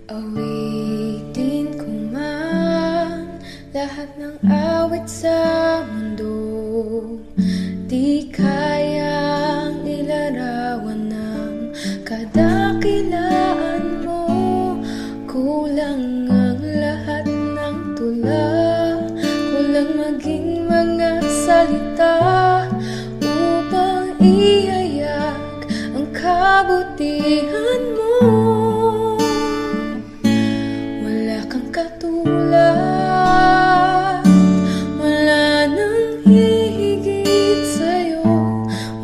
Awitin ko man lahat ng awit sa mundo, di kayang ilarawan ng kadakilaan mo. Kulang ang lahat ng tula, kulang maging mga salita upang ihayak ang kabutihan mo. Wala kang katulad, wala nang hihigit sa'yo.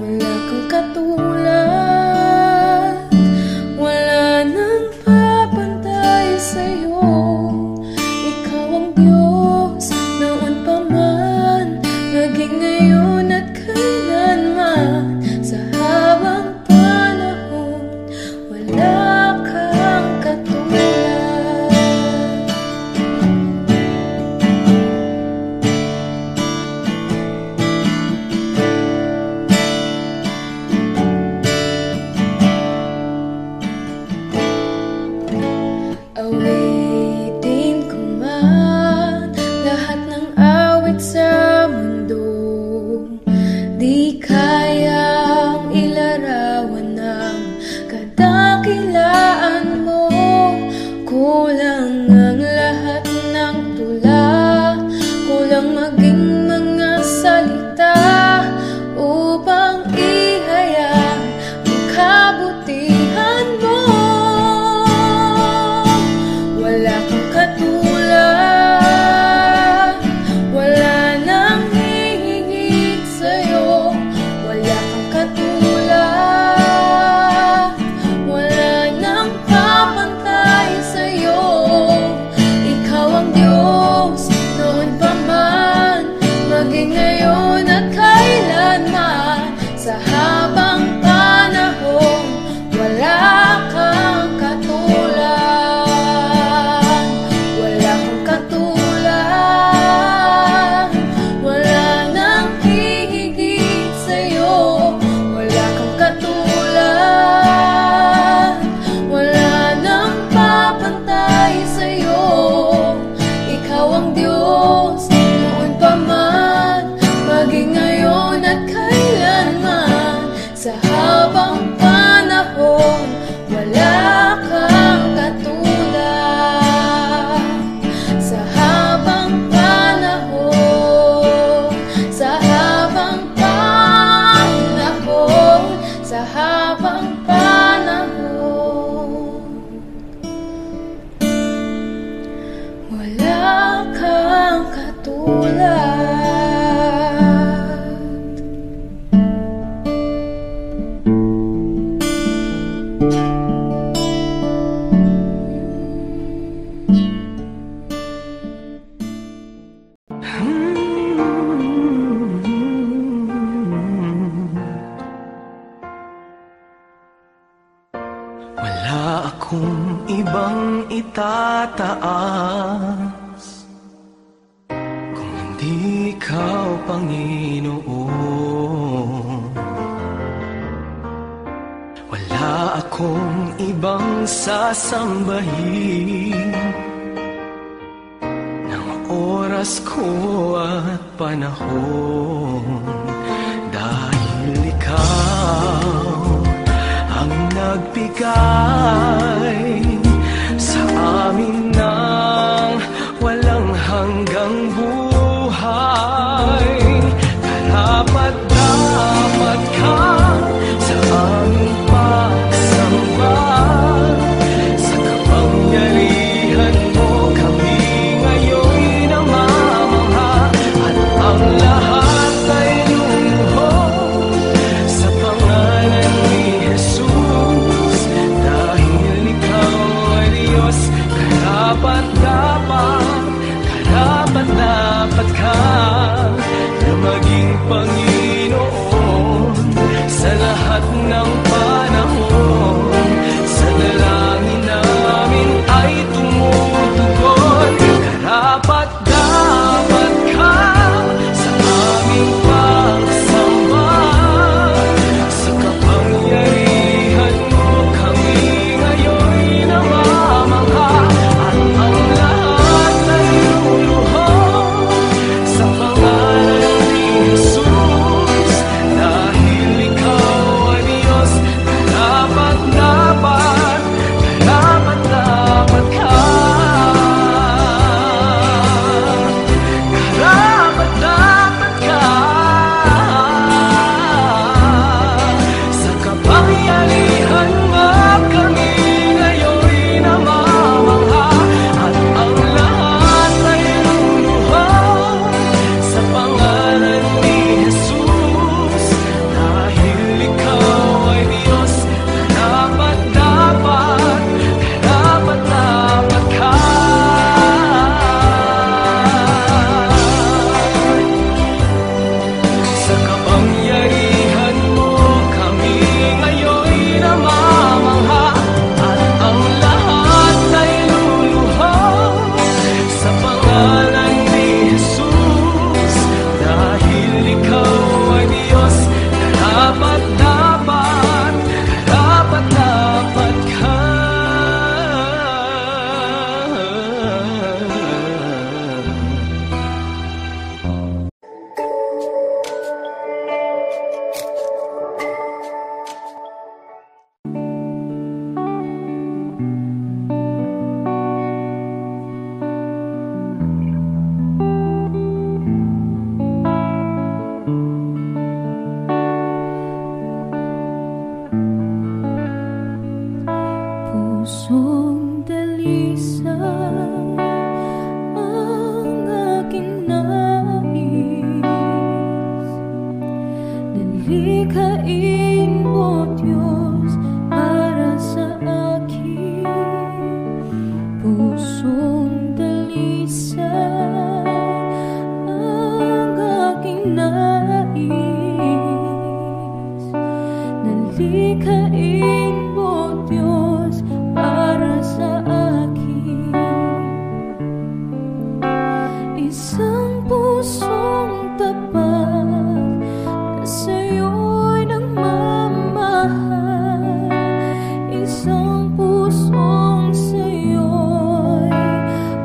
Wala kang katulad, wala nang papantay sa'yo. Ikaw ang Diyos noon pa man, maging ngayon at kailanman. Sa habang panahon, wala kang katulad. Awitin ko man lahat ng awit sa mundo, di kayang ilarawan ng kadakilaan mo. Kulang ang lahat ng tula, kulang maging mga salita upang ihayag ang kabutihan mo. Wala kang katulad, wala nang hihigit sa'yo. Wala kang katulad, wala nang papantay sa'yo. Ikaw ang Diyos noon pa man, maging ngayon at kailanman. Sa habang panahon, wala kang katulad. Wala kang katulad, wala nang hihigit sa'yo. Wala kang katulad, wala nang papantay sa'yo. Ikaw ang Diyos noon pa man, maging ngayon at kailanman. Sa habang panahon, wala kang katulad. Sa habang panahon, sa habang panahon, sa habang panahon, wala kang katulad. Wala akong ibang itataas kung hindi ikaw, Panginoon. Wala akong ibang sasambahin ng oras ko at panahon, dahil ikaw ang nagbigay sa amin ng walang hanggang buhay. Karapat-dapat ka sa aming pagsamba. Sa kapangyarihan mo kami ngayon'y namamangha, at ang lahat ay lumuhod sa pangalan ni Jesus. Dahil Pusong dalisay ang aking nais, nalikhain mo Diyos para sa akin. Pusong dalisay ang aking nais, nalikhain mo Diyos para sa akin. Isang pusong tapat na sa'yo'y nagmamahal, isang pusong sa'yo'y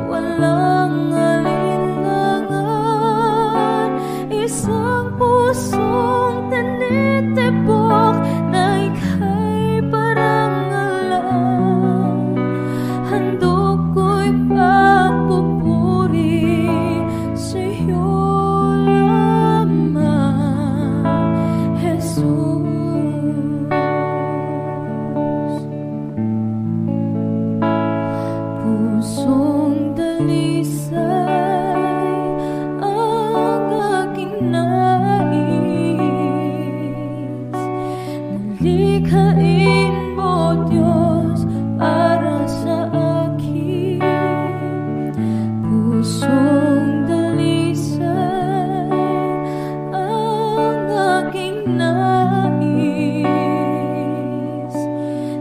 walang alinlangan, isang pusong tinitibok na ika'y parangalan. Handog ko'y pagpupuri sa'yo lamang, Jesus. Pusong dalisay ang aking nais, nalikhain mo Diyos para sa akin. Pusong dalisay ang aking nais,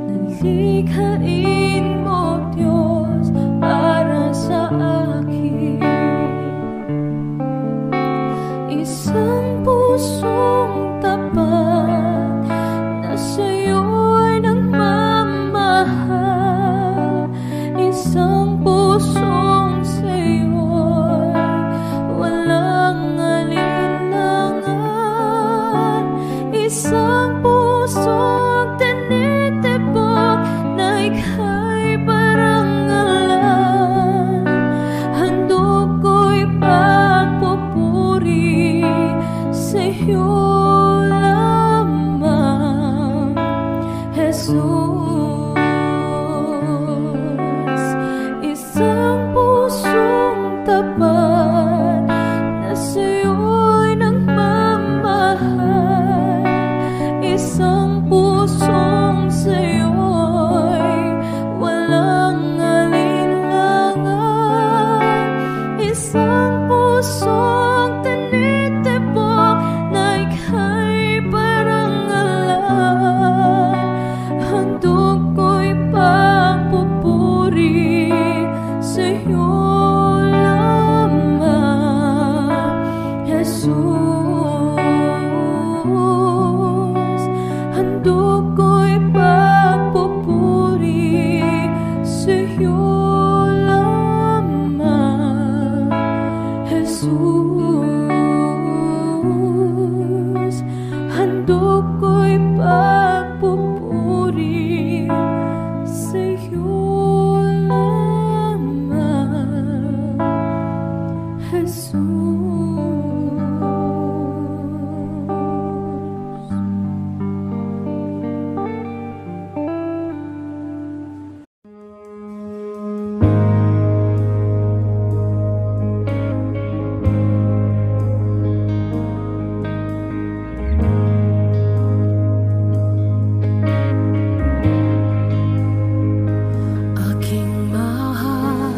nalikhain mo Diyos para sa akin. Isang pusong tapat na sa'yo'y nagmamahal, isang pusong sa'yo'y walang alinlangan, isang pusong tinitibok na ika'y parangalan. Handog ko'y pagpupuri sa'yo lamang, Jesus. Isang pusong tapat na sa'yo'y nagmamahal, isang pusong sa'yo'y walang alinlangan, isang pusong tinitibok na ika'y parangalan. Handog ko'y pagpupuri sa'yo lamang, Jesus. Handog ko'y pagpupuri sa'yo lamang, Jesus. Handog ko'y pagpupuri sa'yo lamang, Jesus. Aking mahal,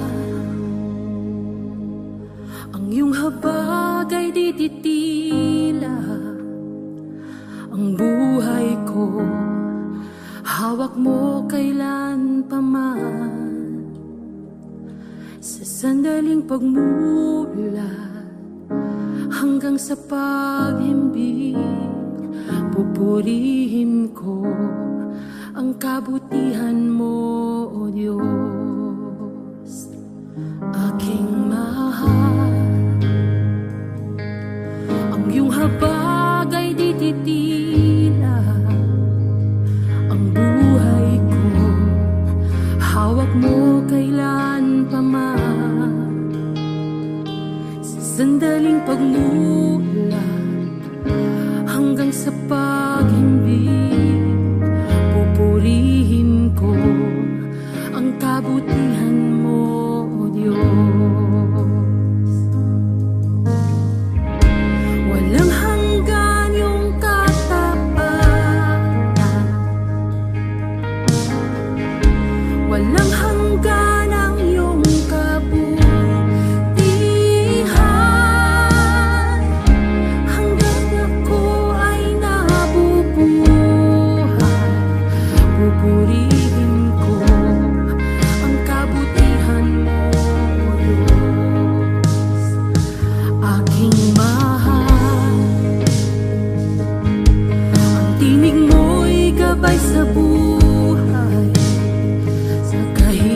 ang iyong habag ay di titila, ang buhay ko hawak mo kailan pa man. Sa sandaling pagmulat hanggang sa paghimbing, pupurihin ko ang kabutihan mo, O Diyos. Aking mahal, ang iyong habag ay di titila, ang buhay ko hawak mo kailan pa man. Sa sandaling pagmulat hanggang sa paghimbing, pupurihin ko Walang hanggan ang iyong kabutihan. Hanggang ako ay nabubuhay, pupurihin ko ang kabutihan mo, Diyos. Aking mahal, ang tinig mo'y gabay sa buhay, sa kahirapan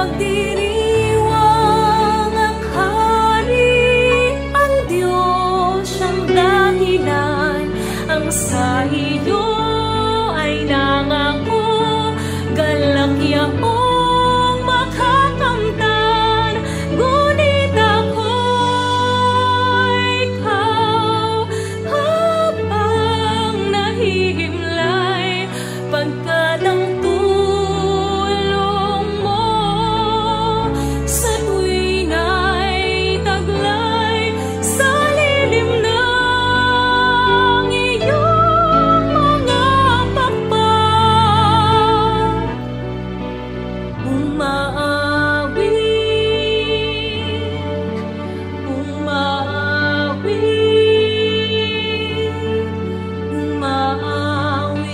pagdiriwang ang hari, ang Diyos siyang dahilan, ang sa iyo ay nangako, galak yaong makakamtan, ngunit ako'y ikaw habang nahihimlay, pagkat ang tulong mo sa tuwing ay taglay, sa lilim ng iyong mga pakpak, umaawit, umaawit, umaawit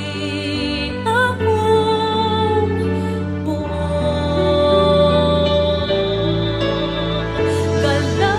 akong buong galak.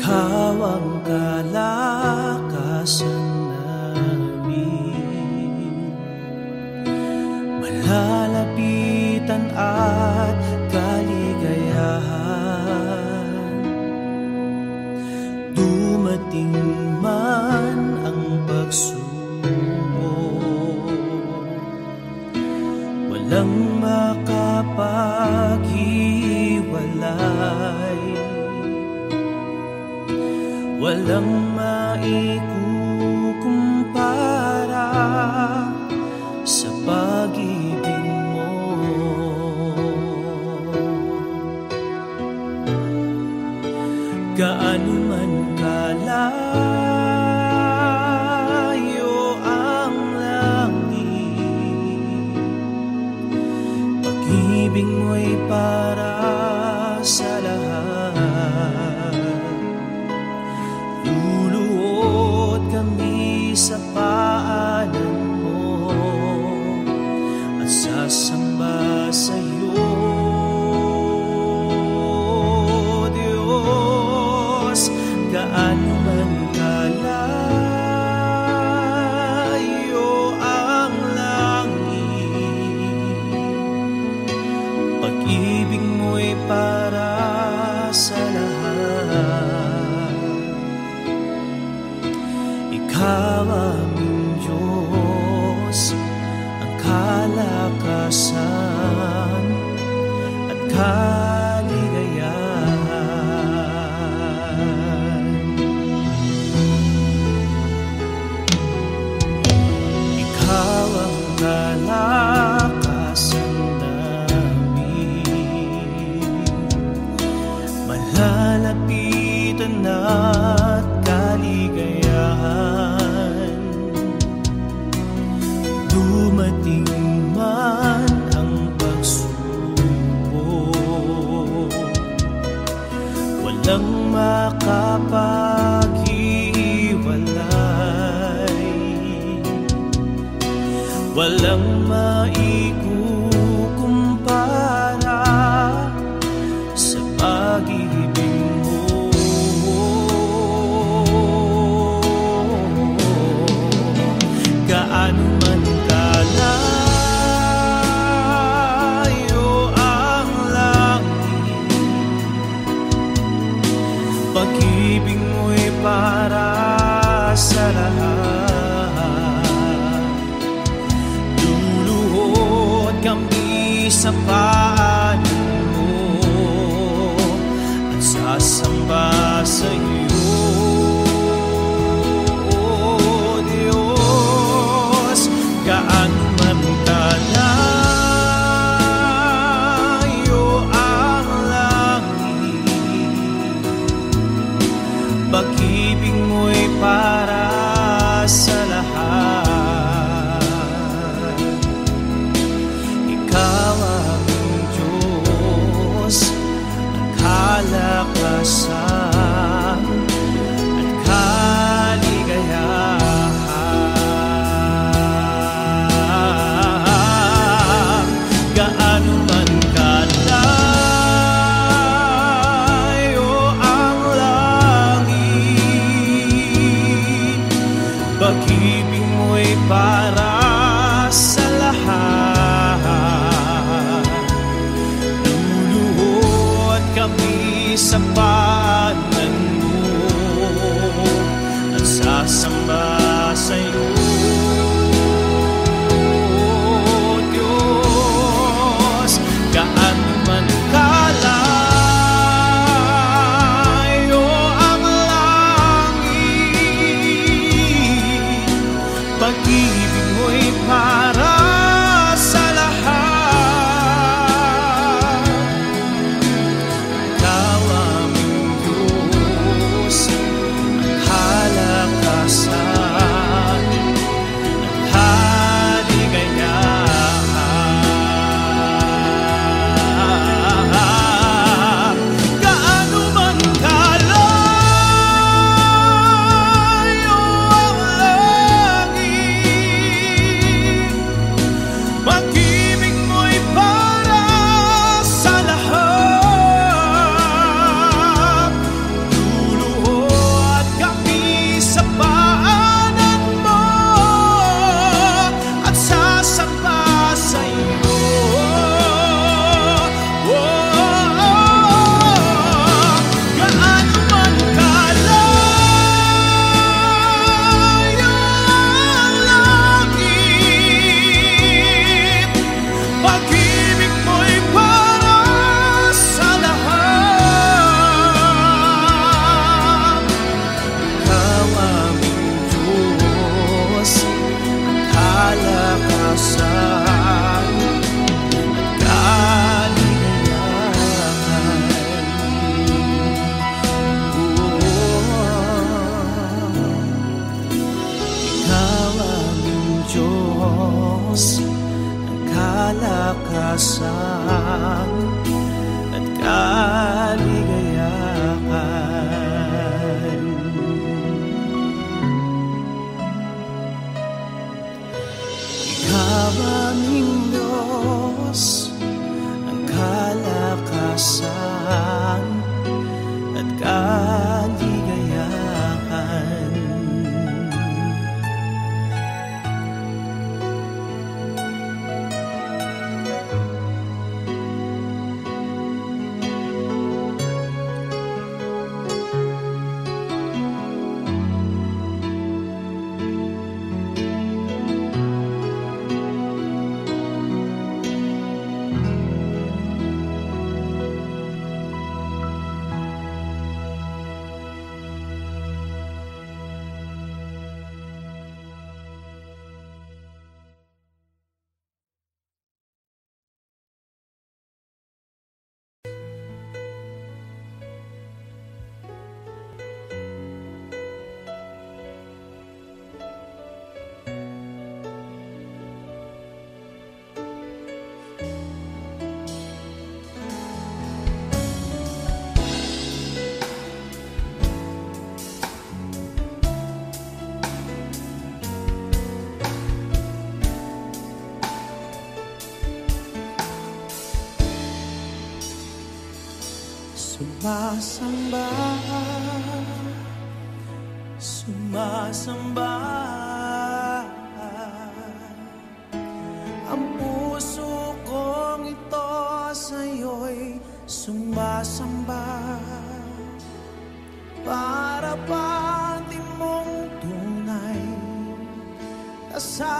Ikaw ang kalakasan namin, malalapitan at kaligayahan. Dumating man ang pagsubok, walang makapaghiwalay, walang maikukumpara sa pag-ibig mo. Gaano man kalayo ang langit, pag-ibig mo'y para sa lahat. Luluhod kami sa paanan mo at sasamba sa'yo, Diyos. Gaano man kalayo ang langit, pag-ibig mo'y para sa lahat. Ikaw aming Diyos, ang kalakasan at kaligayahan. Ikaw ang kalakasan namin, malalapitan at kaligayahan. Dumating man ang pagsubok, walang makapaghiwalay, walang maikukumpara sa pag-ibig mo. Gaano man kalayo ang langit, pag-ibig mo'y para sa lahat. Luluhod kami sa paanan mo at sasamba sa'yo, Diyos. Gaano man kalayo ang langit, pag-ibig mo'y para sa lahat. Ikaw aming Diyos, ang kalakasan at kaligayahan. Gaano man kalayo ang langit, pag-ibig mo'y para sa lahat. Luluhod kami sa paanan mo at sasamba sa'yo, Diyos. Gaano man kalayo ang langit, pag-ibig mo'y para sa lahat. Ikaw aming kaligtasan at kaligayahan. Sumasamba, sumasamba, ang puso kong ito sa'yo'y sumasamba. Para pati mong tunay na sa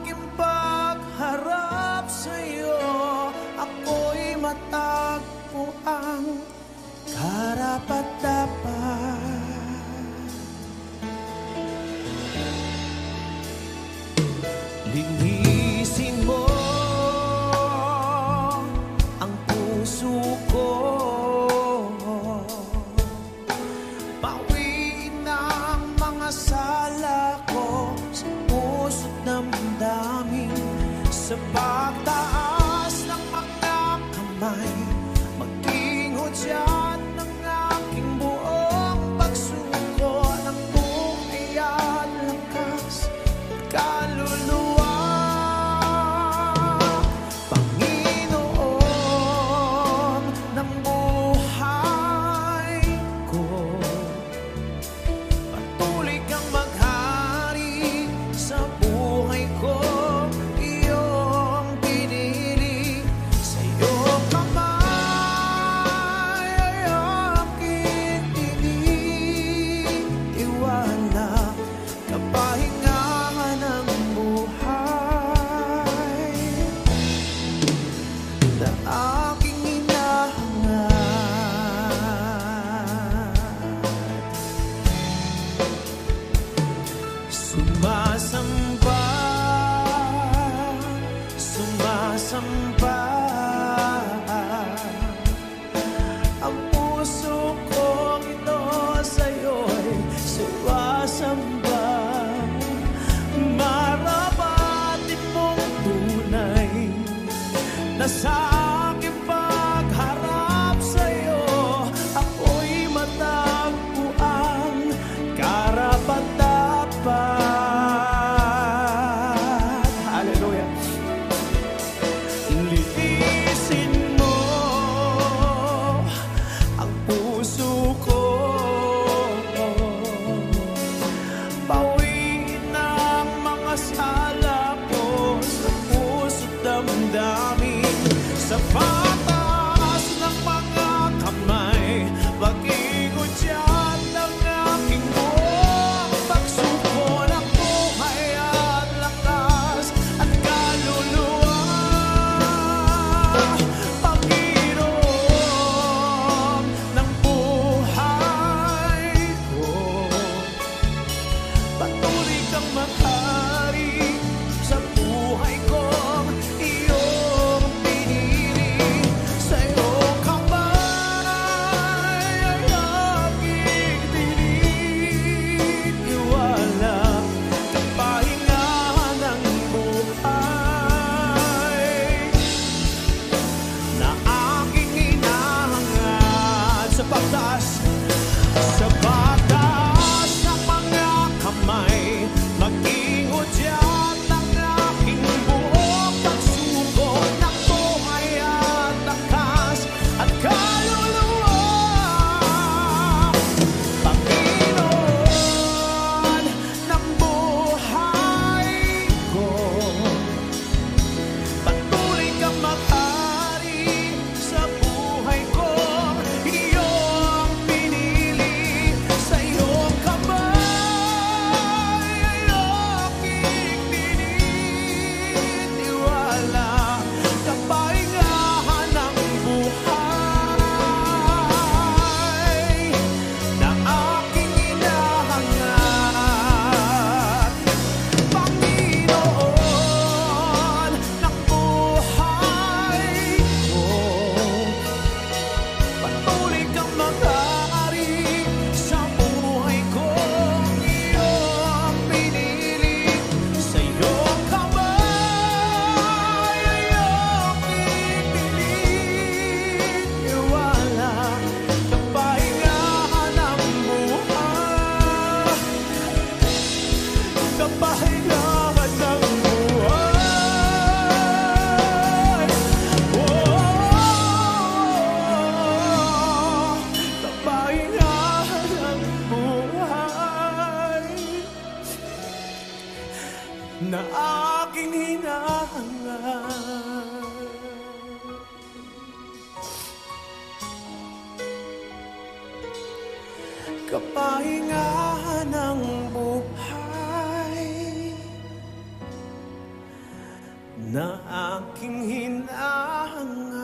aking pagharap sa'yo, ako'y matagpuan karapat-dapat. Linisin mo ang puso ko, bawiin ang mga sala ko sa puso't damdamin. Sa pagtaas ng mga kamay, mag-ingot siya ng aking buong pagsuko ng buhay at lakas at kaluluwa. Panginoon ng buhay ko, patuloy kang maghari sa buhay ko. Iyong pinili, sa'yo kamay ay aking tinitiwala. Kapahingahan ng buhay na aking hinahangad. Sumasamba, sumasamba, ang puso kong ito sa'yo'y sumasamba. Marapatin mong tunay na sa aking pagharap sa'yo, ako'y matagpuan karapat-dapat. Hallelujah. Linisin mo ang puso ko, bawiin ang mga sala ko sa puso't damdamin. Sa patas ng mga kamay, mag-ingot siya ng aking buong pagsuko ng buhay at lakas at kaluluwa. Panginoon ng buhay ko, patuloy kang maghari sa buhay ko. Iyong pinili, sa'yo kamay ay aking tinitiwala. Kapahingahan ng buhay na aking hinahangad. Sa pagtaas ng mga kamay, mag-ingot siya ng aking buong pagsuko ng buhay at lakas at kapahingahan ng buhay na aking hinahangad.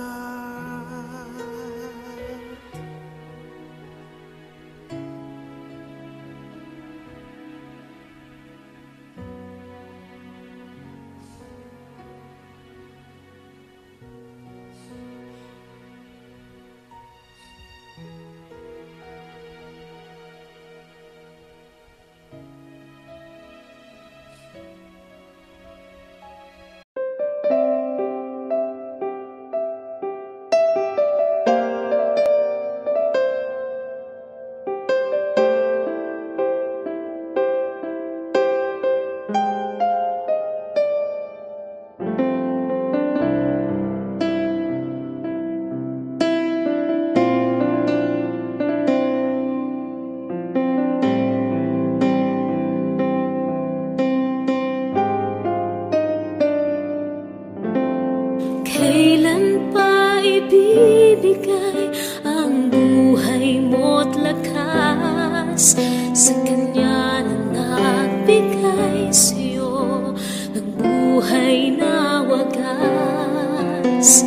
Kailan pa ibibigay ang buhay mo't lakas sa Kanya na nagbigay sa'yo ng buhay na wagas?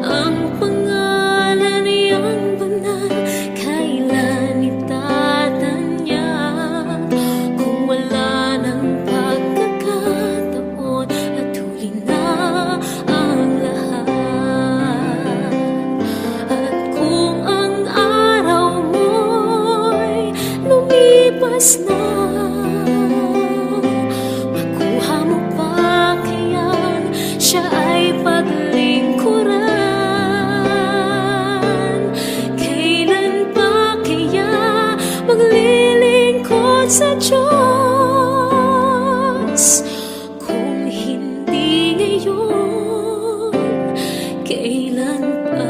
Ang pangalan niyang banal, kailan itatanyag? Kung wala ng pagkakataon at huli na ang lahat. At kung ang araw mo'y lumipas na, makuha mo pa kayang siya ay paglingkuran? Kailan pa kaya maglilingkod sa Diyos? Kung hindi ngayon, kailan pa?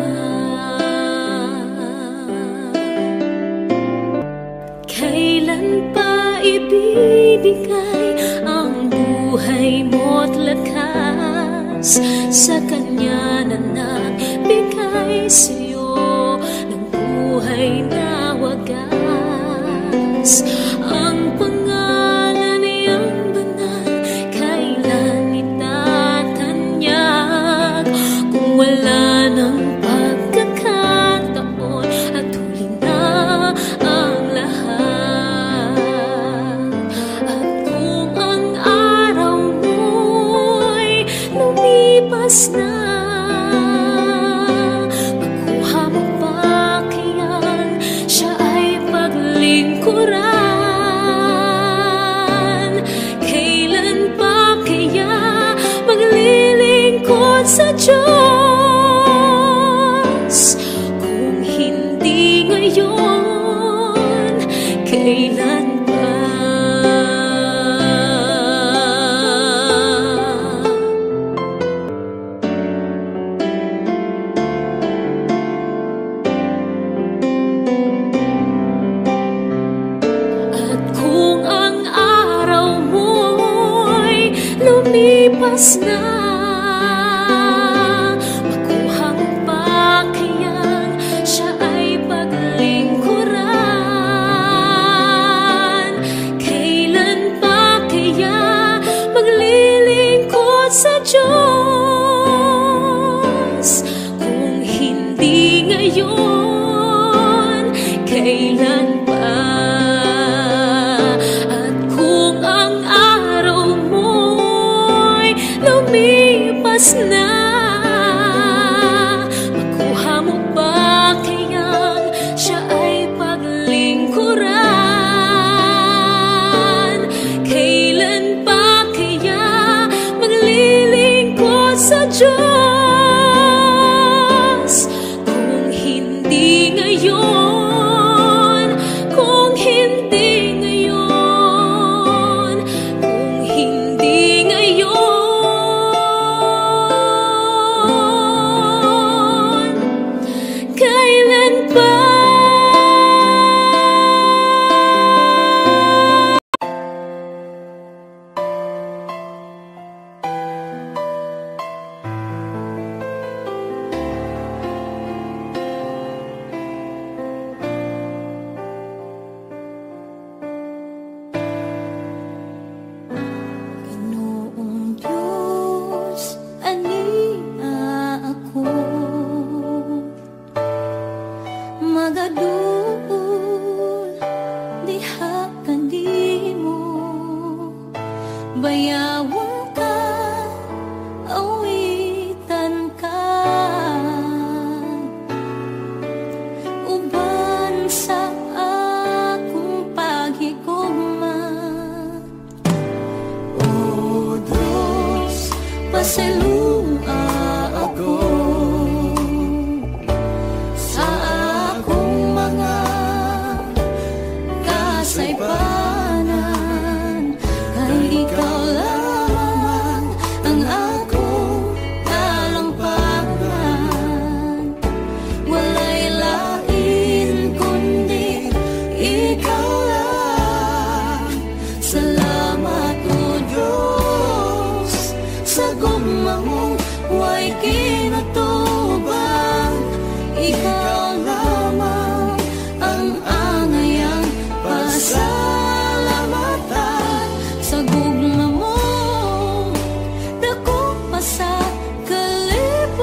Kailan pa ibibigay ang buhay mo't lakas sa Kanya na nagbigay sa'yo ng buhay na wagas? Ang pangalan niyang banal, kailan itatanyag? Kung wala ng pagkakataon at huli na ang lahat. At kung ang araw mo'y lumipas na, makuha mo pa kayang siya ay paglingkuran? Kailan pa kaya maglilingkod sa Diyos? Kung hindi ngayon, kailan pa? At kung ang araw mo'y lumipas na, makuha mo pa kayang siya ay paglingkuran? Kailan pa kaya maglilingkod sa Diyos? Kung hindi ngayon, kailan pa? At kung ang araw mo'y lumipas na, makuha mo pa kayang siya ay paglingkuran? Kailan pa kaya maglilingkod sa Diyos? Kung hindi ngayon, kung hindi ngayon, kung hindi ngayon, kailan pa? magadul diha kanimo bayawon ka awitan ka uban sa akong paghigugma o Diyos pasalua ako sa akong mga kasaypanan kay ikaw lamang ang akong talampagan walay lain kundi ikaw lang salamat o Diyos sa gumamong way kinatubang ikaw lamang ang angayang pasalamatan sa gugma mo dako pa sa kalibutan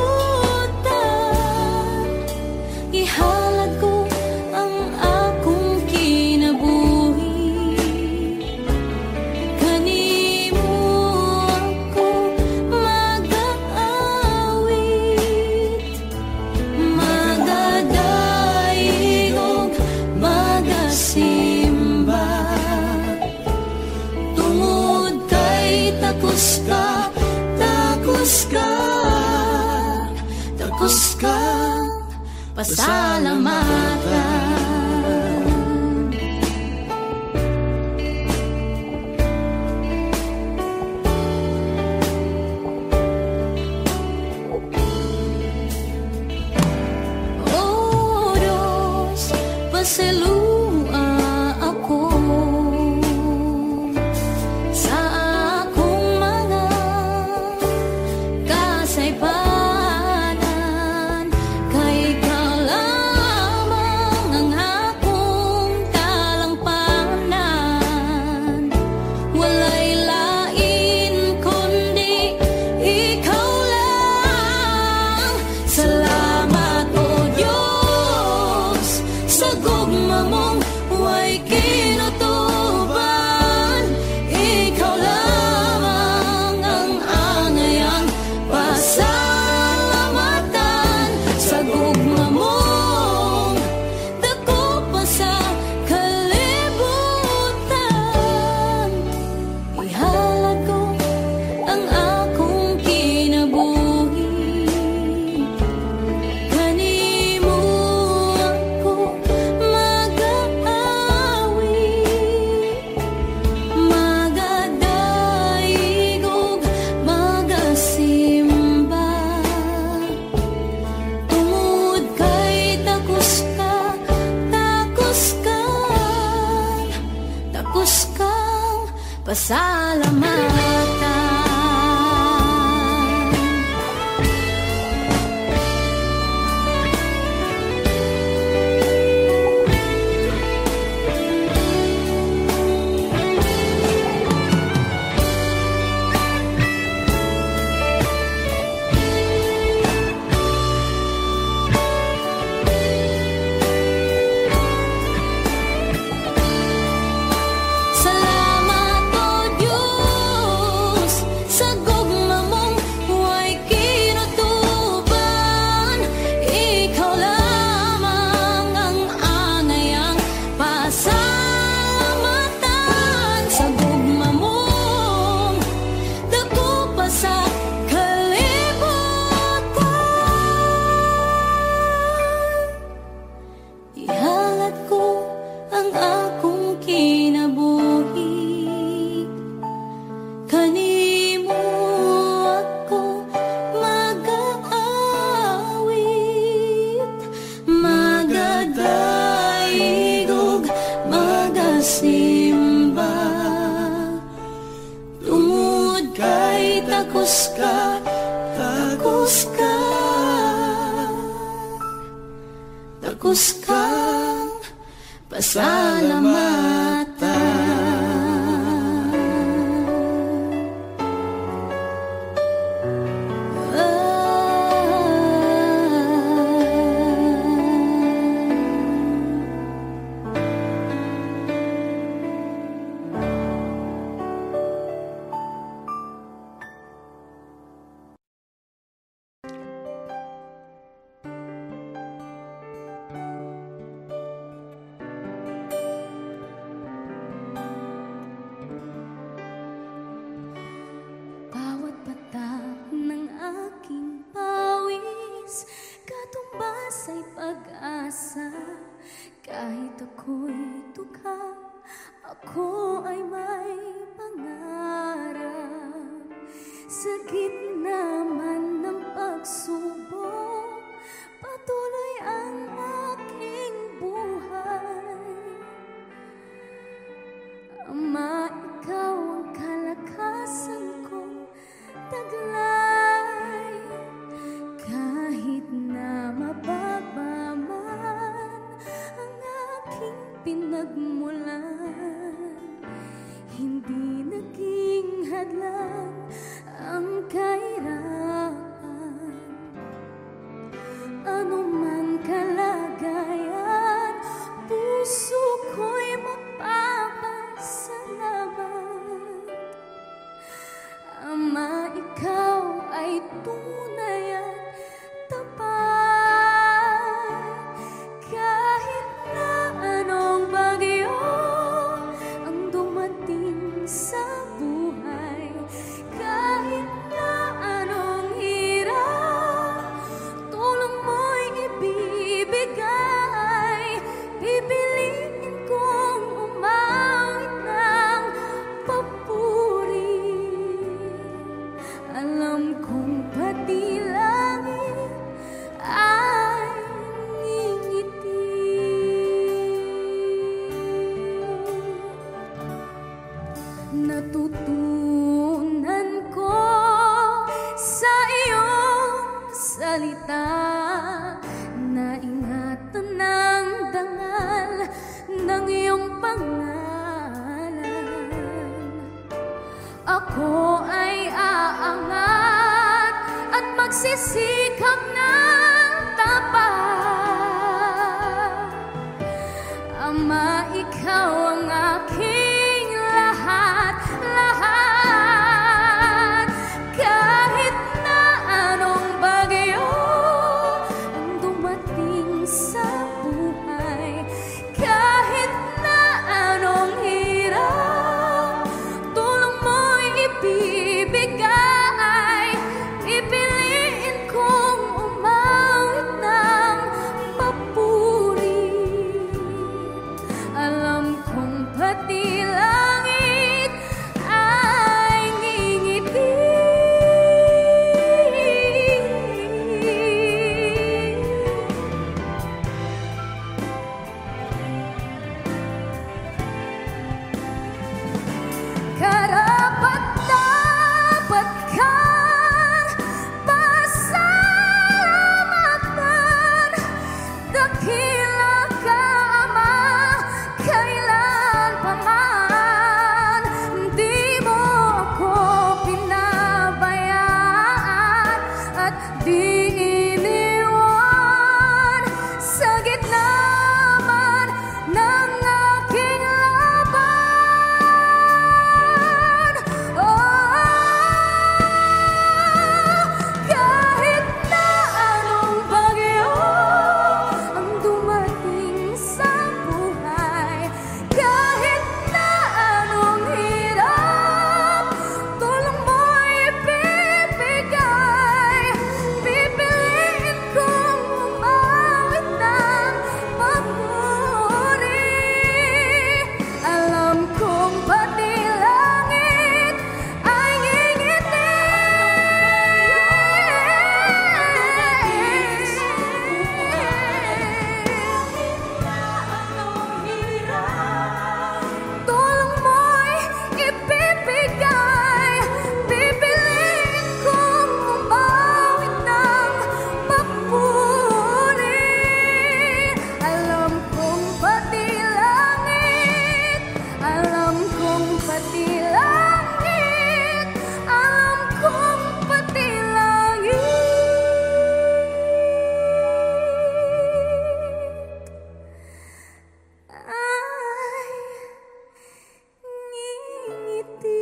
ihalad ko ang akong kinabuhi kanimo ako mag-aawit magadaig og magasimba tungod kay takos ka pasalamatan o Diyos pasalua ako sa akong mga kasaypanan kay ikaw lamang ang akong talampanan walay lain kundi ikaw lang salamat o Diyos sa gugma mong way kinutuban ikaw lamang ang angayang pasalamatan sa gugma mong dako pa sa kalibutan ihalad ko ang akong kinabuhi kanimo ako mag-aawit magadaig og magasimba tungod kay takos kang pasalamatan salamat o Diyos sa gugma mong way kinutuban ikaw lamang ang angayang pasalamatan sa gugma mong dako pa sa kalibutan ihalad ko ang akong kinabuhi kanimo ako mag-aawit magadaig og magasimba tungod kay takos kang pasalamatan pag-asa. Kahit ako'y tuka, ako ay may pangarap. Sa gitna man ng pagsubok, patuloy ang aking buhay. Ama, ikaw ang kalakasan kong taglay. Kahit na mababa man ang aking pinagmulan, hindi naging hadlang ang kahirapan. Ano man kalagayan, puso ko'y magpapasalamat. Ama, ikaw ay tunay at tapat. Kahit na anong bagyo ang dumating sa buhay, kahit na anong hirap, tulong mo'y ibibigay. Pipiliin kong umawit ng papuri. Alam kong pati langit ay ngingiti. Natutunan ko sa iyong salita na ingatan ng dangal ng iyong pangalan. Ako ay aangat at magsisikap ng tapat. Ama, ikaw ang aking lahat, lahat. Kahit na anong bagyo ang dumating sa buhay, kahit na anong hirap, tulong mo'y ibibigay. Pipiliin kong umawit ng papuri. Alam kong pati langit ay ngingiti. Karapat-dapat kang pasalamatan. Dakila ka, Ama, kailan pa man. Di mo ako pinabayaan at di iniwan sa gitna man ng aking laban. Kahit na anong bagyo ang dumating sa buhay, kahit na anong hirap, tulong mo'y ibibigay. Pipiliin kong umawit ng papuri. Alam kong pati langit ay ngingiti. Tulong mo'y ibibigay. Pipiliin kong umawit ng papuri. Alam kong pati langit, alam kong pati langit, alam kong pati langit ay ngingiti.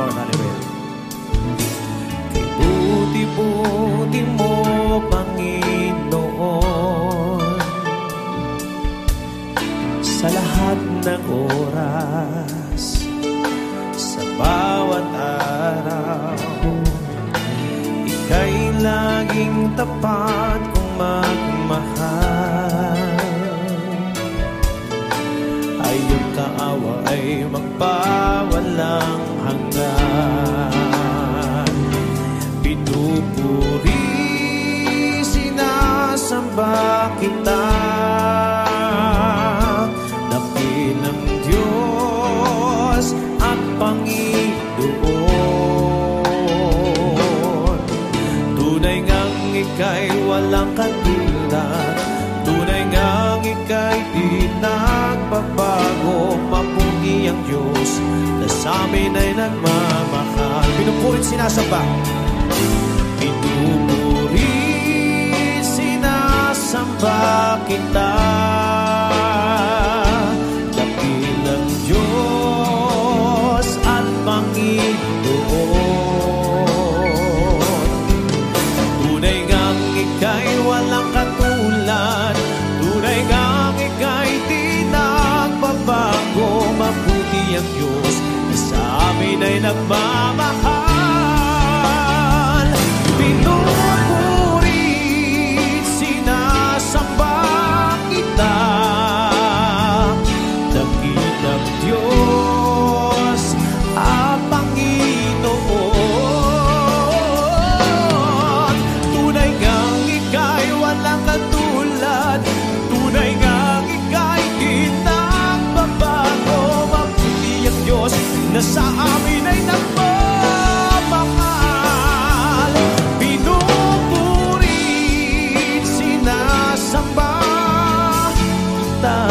Lord. Hallelujah. Kay buti-buti mo, Panginoon, sa lahat ng oras, sa bawat araw, ika'y laging tapat kong magmahal. Ay yung kaawa ay magpawalang hanggan. Pinupuri, sinasamba kita, dakilang Diyos at Panginoon. Tunay ngang ika'y walang katulad, tunay ngang ika'y di nagbabago. Mabuti ang Diyos na sa amin ay nagmamahal. Pinupurit, sinasamba. Pinupurit, sinasamba kita, dakilang Diyos at Panginoon. Tunay ngang ika'y walang katulad, tunay ngang ika'y di nagbabago. Mabuti ang Diyos na sa amin ay nagmamahal. Pinupurit, sinasamba kita, dakilang Diyos at Panginoon. Tunay ngang ika'y walang katulad, tunay ngang ika'y di nagbabago. Mabuti ang Diyos na sa amin ay nagmamahal. Pinupurit, sinasamba kita,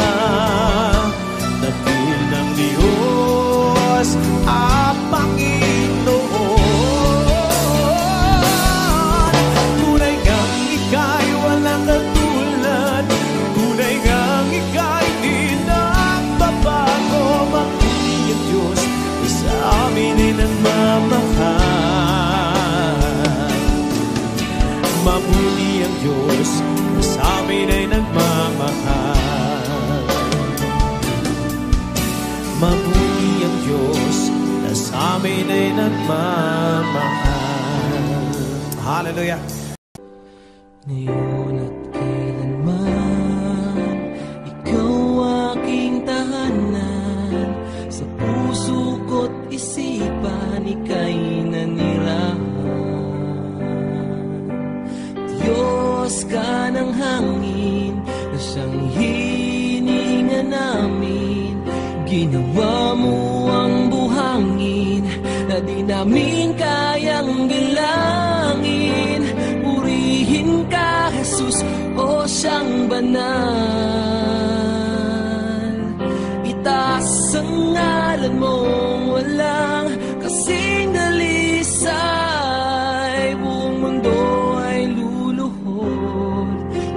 dakilang Diyos at Panginoon. Tunay ngang ika'y walang katulad, tunay ngang ika'y di nagbabago. Mabuti ang Diyos na sa amin ay nagmamahal. Mabuti ang Diyos na sa amin ay nagmamahal. Mabuti ang Diyos na sa amin ay nagmamahal. Hallelujah. Ngayon at kailanman, ikaw aking tahanan. Sa puso ko't isipan, ika'y nanirahan. Diyos ka ng hangin, na siyang hininga namin. Ginawa mo ang buhangin, na di namin kayang bilangin. Purihin ka, Jesus, o siyang banal. Itaas ang ngalan mong walang kasing dalisay. Buong mundo ay luluhod,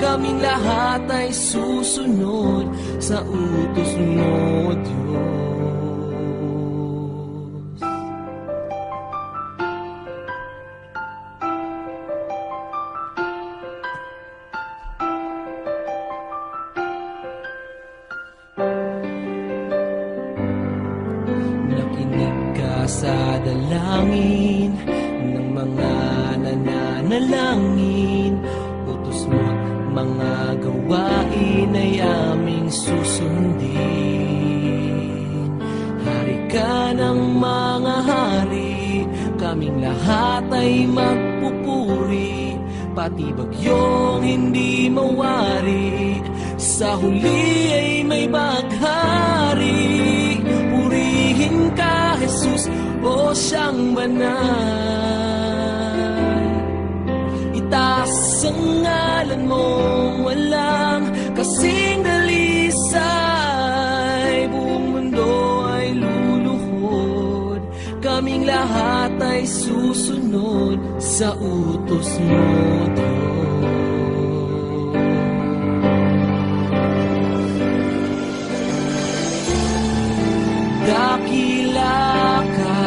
kaming lahat ay susunod sa utos mo, Diyos. Sa dalangin ng mga nananalangin, utos mo mga gawain ay aming susundin. Hari ka ng mga hari, kaming lahat ay magpupuri. Pati bagyong hindi mawari, sa huli ay may baghari. Purihin ka, Jesus, o siyang banal. Itaas ang ngalan mong walang kasing dalisay. Buong mundo ay luluhod, kaming lahat ay susunod sa utos mo, Diyos. Dakila ka,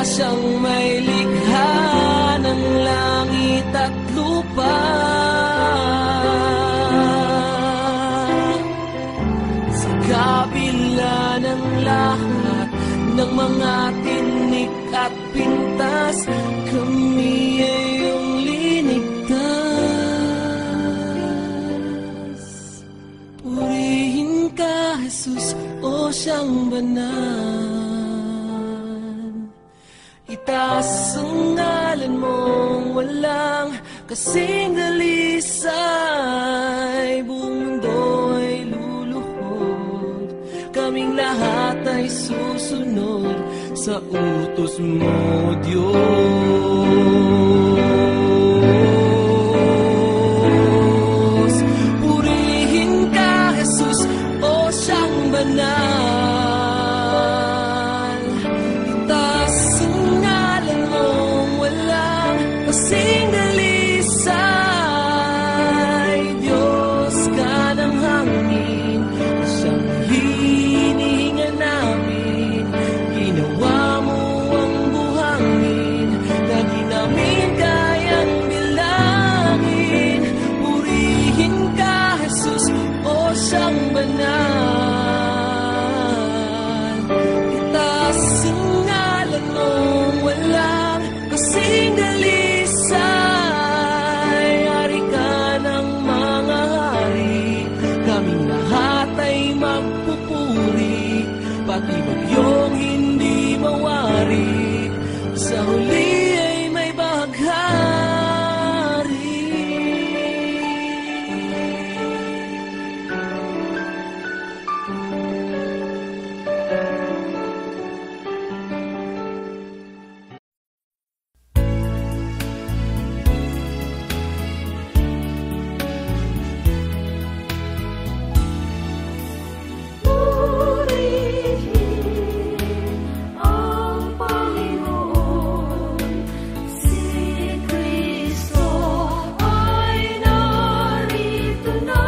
siyang may likha ng langit at lupa. Sa kabila ng lahat ng mga tinik at pintas, kami ay iyong linigtas. Purihin ka, Jesus, o siyang banal. Itaas ang ngalan mong walang kasing dalisay. Buong mundo ay luluhod, kaming lahat ay susunod sa utos mo, Diyos. Purihin ka, Jesus, o siyang banal. Itaas ang ngalan mong walang kasing dalisay. Diyos ka ng hangin, siyang hinihinga namin. Ginawa mo ang buhangin na di namin kayang bilangin. Purihin ka, Jesus, o siyang banal. Itaas ang ngalan mong walang kasing dalisay. Hari ka ng mga hari, kaming lahat ay magpupuri. Pati bagyong hindi mawari, sa huli ay may baghari. Ang Panginoon, si Kristo ay narito na.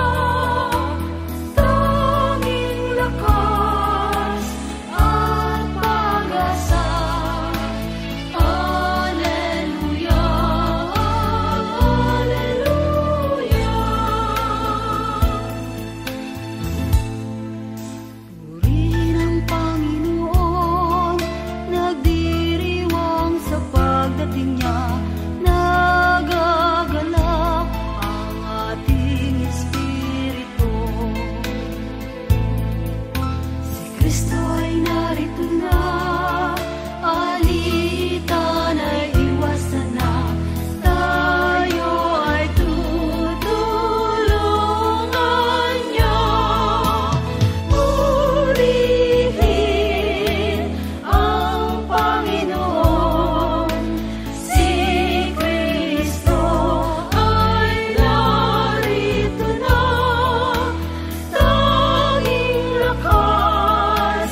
Tanging lakas at pag-asa. Alleluia, alleluia. Purihin ang Panginoon, nagdiriwang sa pagdating niya. Nagagalak ang ating espiritu. Si Kristo ay narito na, alitan ay iwasan na. Tayo ay tutulungan niya. Purihin ang Panginoon, si Kristo ay narito na. Tanging lakas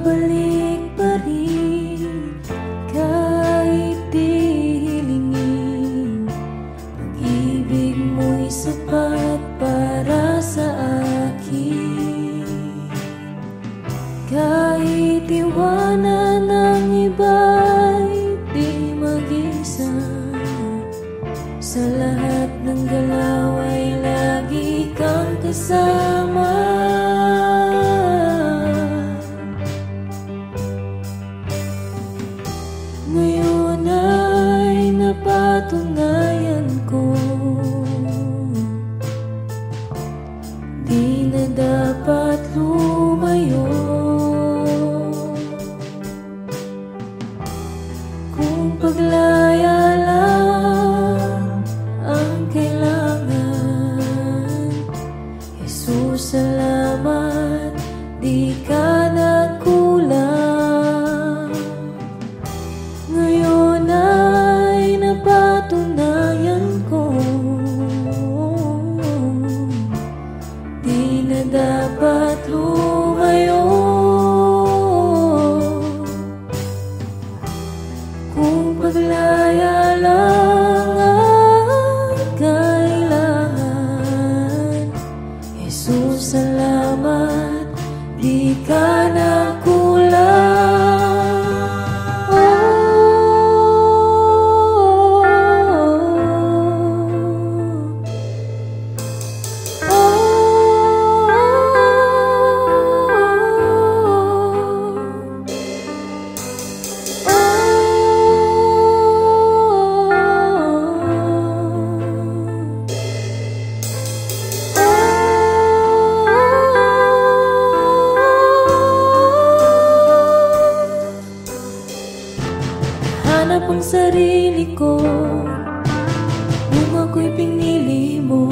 babalik pa rin kahit di hilingin. Pag-ibig mo'y sapat para sa akin. Kahit iwanan ng iba'y di mag-isa, sa lahat ng galaw ay lagi kang kasama. Ngayon ay napatunayan ko, di na dapat lumayo. Kung paglaya lang ang kailangan, Jesus, salamat, di ka nagkulang. Ngayon ay napatunayan ko, di na dapat lumayo. Kung paglaya lang ang kailangan, Jesus, salamat, di ka nagkulang. Hanap ang sarili ko nung ako'y pinili mo.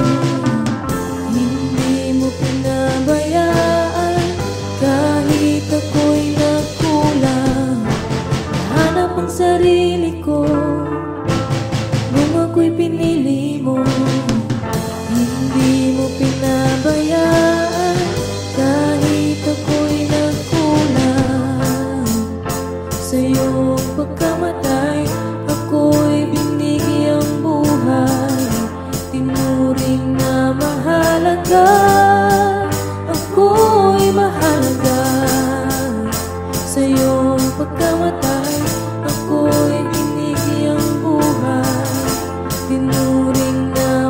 Hindi mo pinabayaan kahit ako'y nagkulang. Hanap ang sarili ko nung ako'y pinili mo. Hindi mo pinabayaan kahit ako'y nagkulang. Sa iyong pagkamatay, ako'y binigyang buhay. Tinuring na mahalaga, ako'y mahalaga. Sa iyong pagkamatay, ako'y binigyang buhay. Tinuring na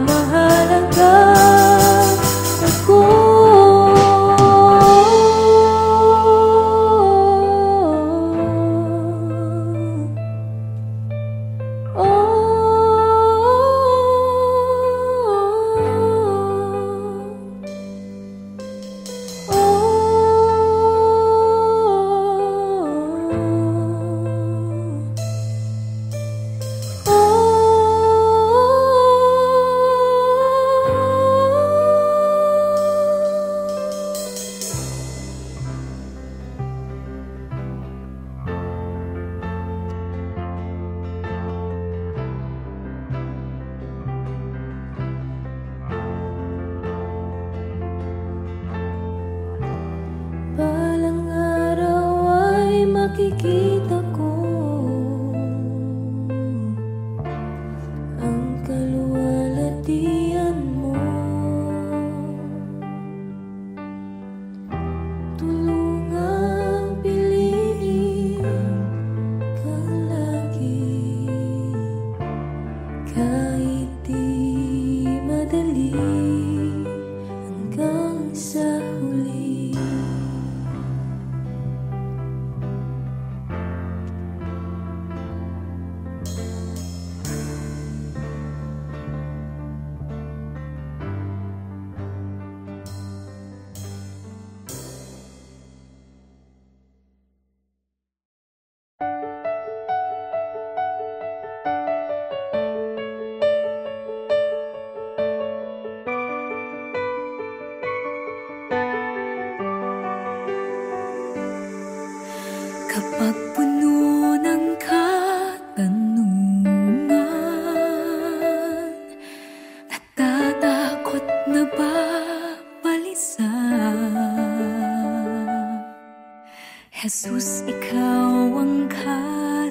Jesus, ikaw ang kasagutan.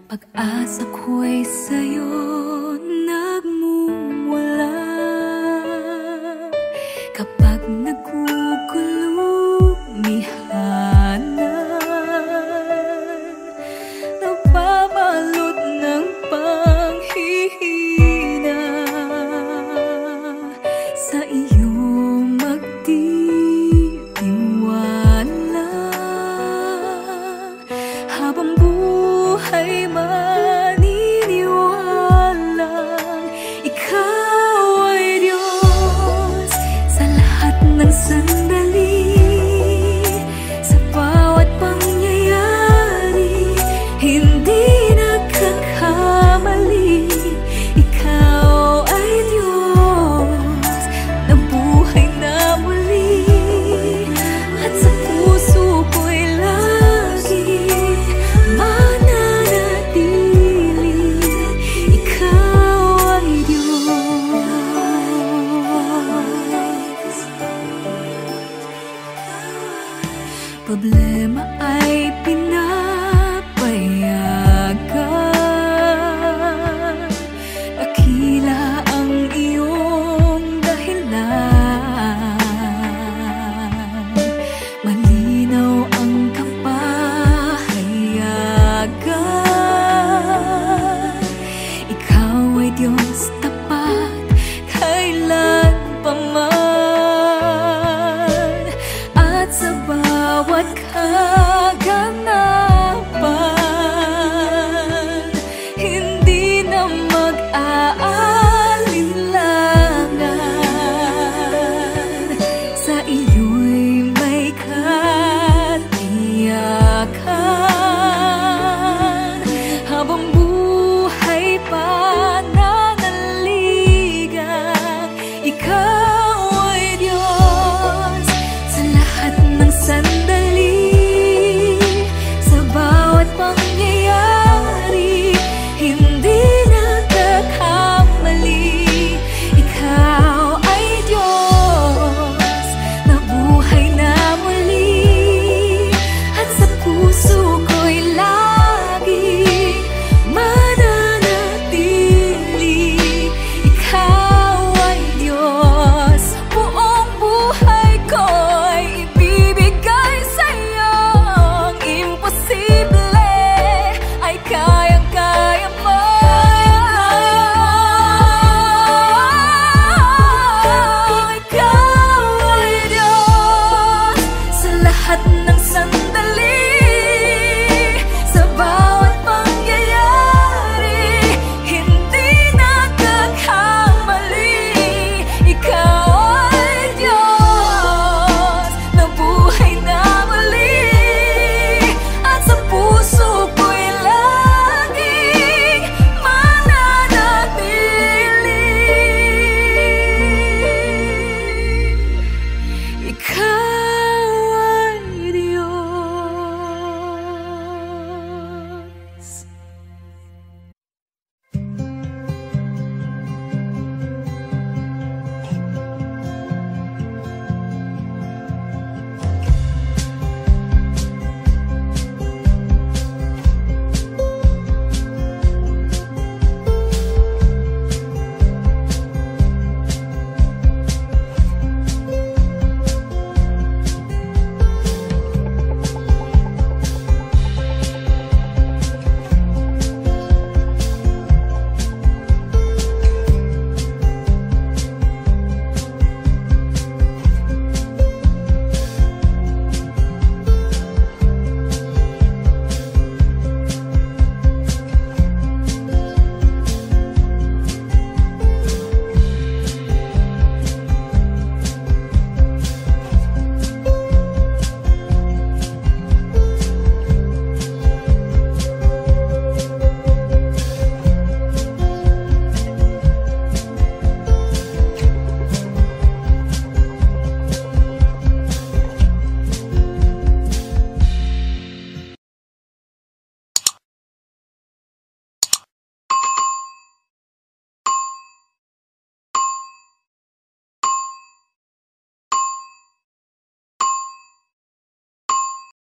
Pag-asa ko'y sa'yo nagmumula. Kapag nagkukulo, napabalot ng panghihina. Sa iyo magtitiwala, habang buhay